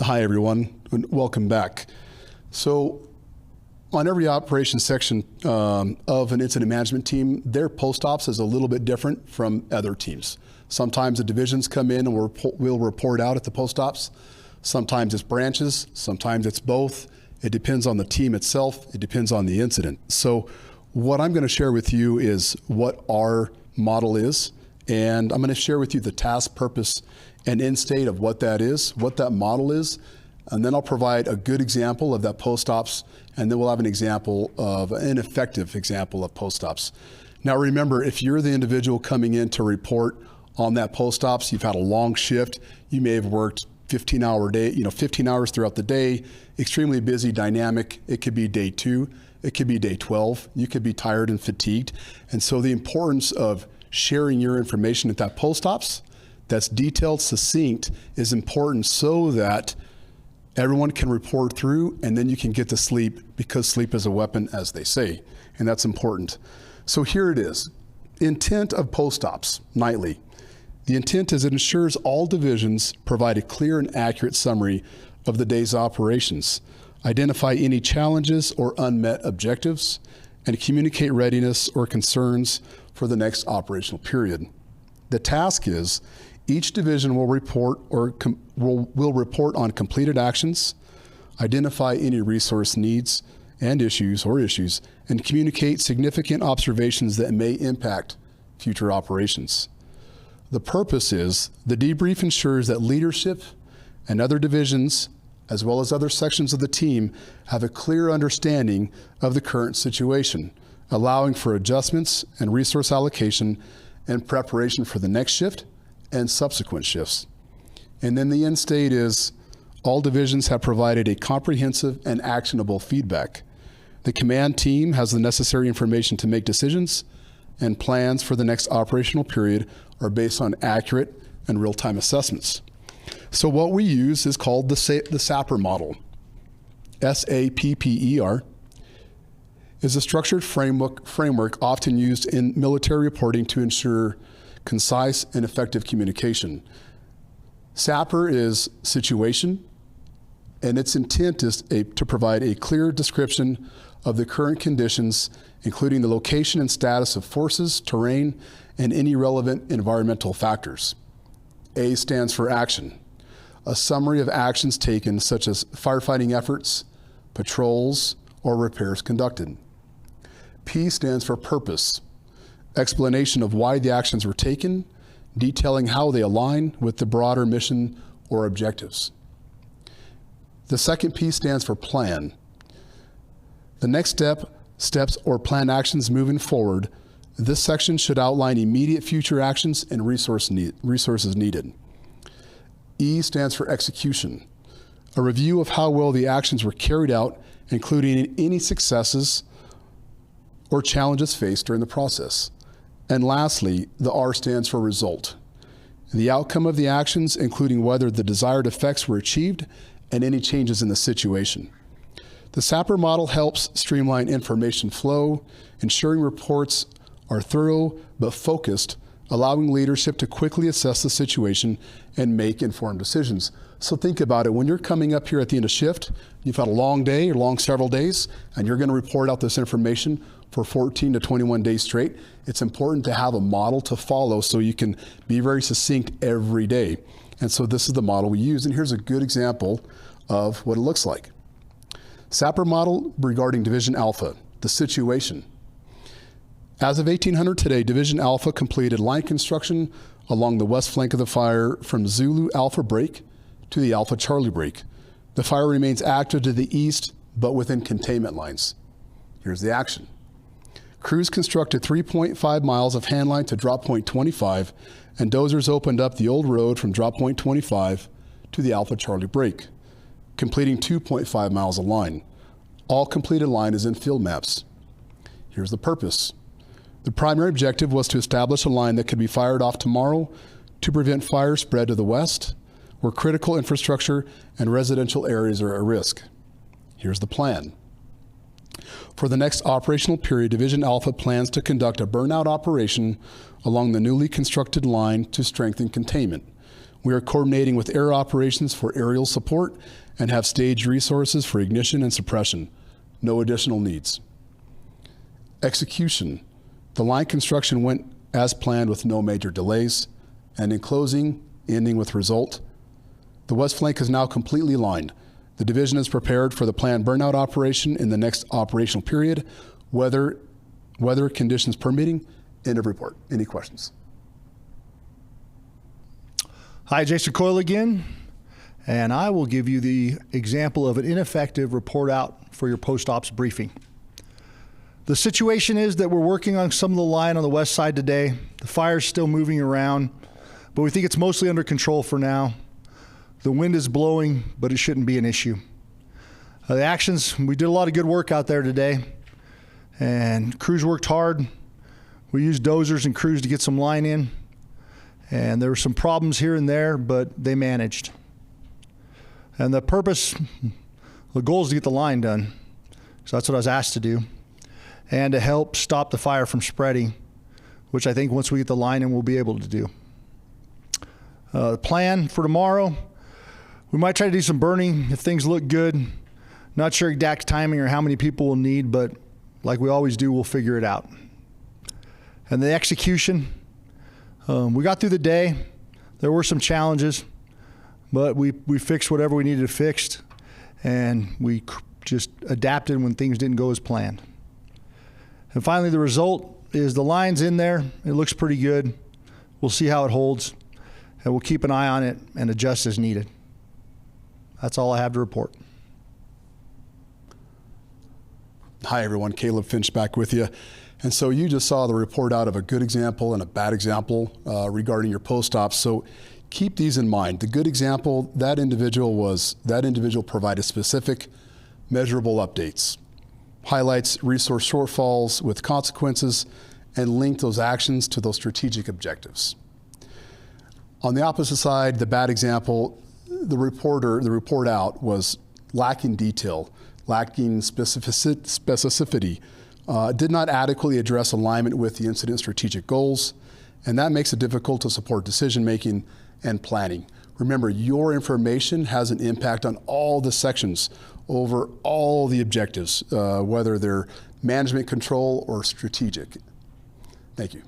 Hi, everyone, and welcome back. So on every operations section of an incident management team, their post-ops is a little bit different from other teams. Sometimes the divisions come in and we'll report out at the post-ops. Sometimes it's branches, sometimes it's both. It depends on the team itself. It depends on the incident. So what I'm going to share with you is what our model is, and I'm going to share with you the task, purpose, and end state of what that is, what that model is, and then I'll provide a good example of that post-ops, and then we'll have an example of an ineffective example of post-ops. Now remember, if you're the individual coming in to report on that post-ops, you've had a long shift, you may have worked 15 hours throughout the day, extremely busy, dynamic. It could be day 2, it could be day 12, you could be tired and fatigued. And so the importance of sharing your information at that post-ops that's detailed, succinct, is important so that everyone can report through and then you can get to sleep, because sleep is a weapon, as they say, and that's important. So here it is. Intent of post-ops nightly. The intent is it ensures all divisions provide a clear and accurate summary of the day's operations, identify any challenges or unmet objectives, and communicate readiness or concerns for the next operational period. The task is each division will report will report on completed actions, identify any resource needs and issues, and communicate significant observations that may impact future operations. The purpose is the debrief ensures that leadership and other divisions, as well as other sections of the team, have a clear understanding of the current situation, allowing for adjustments and resource allocation and preparation for the next shift and subsequent shifts. And then the end state is all divisions have provided a comprehensive and actionable feedback. The command team has the necessary information to make decisions, and plans for the next operational period are based on accurate and real-time assessments. So what we use is called the SAPPER model. SAPPER is a structured framework often used in military reporting to ensure concise and effective communication. SAPPER is situation, and its intent is to provide a clear description of the current conditions, including the location and status of forces, terrain, and any relevant environmental factors. A stands for action, a summary of actions taken such as firefighting efforts, patrols, or repairs conducted. P stands for purpose, explanation of why the actions were taken, detailing how they align with the broader mission or objectives. The second P stands for plan. The next steps or planned actions moving forward. This section should outline immediate future actions and resources needed. E stands for execution, a review of how well the actions were carried out, including any successes or challenges faced during the process. And lastly, the R stands for result, the outcome of the actions, including whether the desired effects were achieved and any changes in the situation. The SAPPER model helps streamline information flow, ensuring reports are thorough but focused, allowing leadership to quickly assess the situation and make informed decisions. So think about it. When you're coming up here at the end of shift, you've had a long day or several days, and you're going to report out this information for 14 to 21 days straight. It's important to have a model to follow so you can be very succinct every day. And so this is the model we use. And here's a good example of what it looks like. SAPPER model regarding Division Alpha, the situation. As of 1800 today, Division Alpha completed line construction along the west flank of the fire from Zulu Alpha break to the Alpha Charlie break. The fire remains active to the east, but within containment lines. Here's the action. Crews constructed 3.5 miles of hand line to drop point 25, and dozers opened up the old road from drop point 25 to the Alpha Charlie break, completing 2.5 miles of line. All completed line is in field maps. Here's the purpose. The primary objective was to establish a line that could be fired off tomorrow to prevent fire spread to the west, where critical infrastructure and residential areas are at risk. Here's the plan. For the next operational period, Division Alpha plans to conduct a burnout operation along the newly constructed line to strengthen containment. We are coordinating with air operations for aerial support and have staged resources for ignition and suppression. No additional needs. Execution. The line construction went as planned with no major delays. And in closing, ending with result, the west flank is now completely lined. The division is prepared for the planned burnout operation in the next operational period, weather conditions permitting. End of report. Any questions? Hi, Jason Coyle again, and I will give you the example of an ineffective report out for your post-ops briefing. The situation is that we're working on some of the line on the west side today. The fire's still moving around, but we think it's mostly under control for now. The wind is blowing, but it shouldn't be an issue. The actions, we did a lot of good work out there today, and crews worked hard. We used dozers and crews to get some line in. And there were some problems here and there, but they managed. And the purpose, the goal is to get the line done. So that's what I was asked to do. And to help stop the fire from spreading, which I think once we get the line in, we'll be able to do. The plan for tomorrow, we might try to do some burning if things look good. Not sure exact timing or how many people we'll need, but like we always do, we'll figure it out. And the execution, we got through the day. There were some challenges, but we fixed whatever we needed fixed, and we just adapted when things didn't go as planned. And finally, the result is the line's in there. It looks pretty good. We'll see how it holds, and we'll keep an eye on it and adjust as needed. That's all I have to report. Hi, everyone. Caleb Finch back with you. And so you just saw the report out of a good example and a bad example regarding your post-ops. So keep these in mind. The good example, that individual provided specific, measurable updates, highlights resource shortfalls with consequences, and linked those actions to those strategic objectives. On the opposite side, the bad example, the report out was lacking detail, lacking specificity, did not adequately address alignment with the incident strategic goals, and that makes it difficult to support decision-making and planning. Remember, your information has an impact on all the sections over all the objectives, whether they're management control or strategic. Thank you.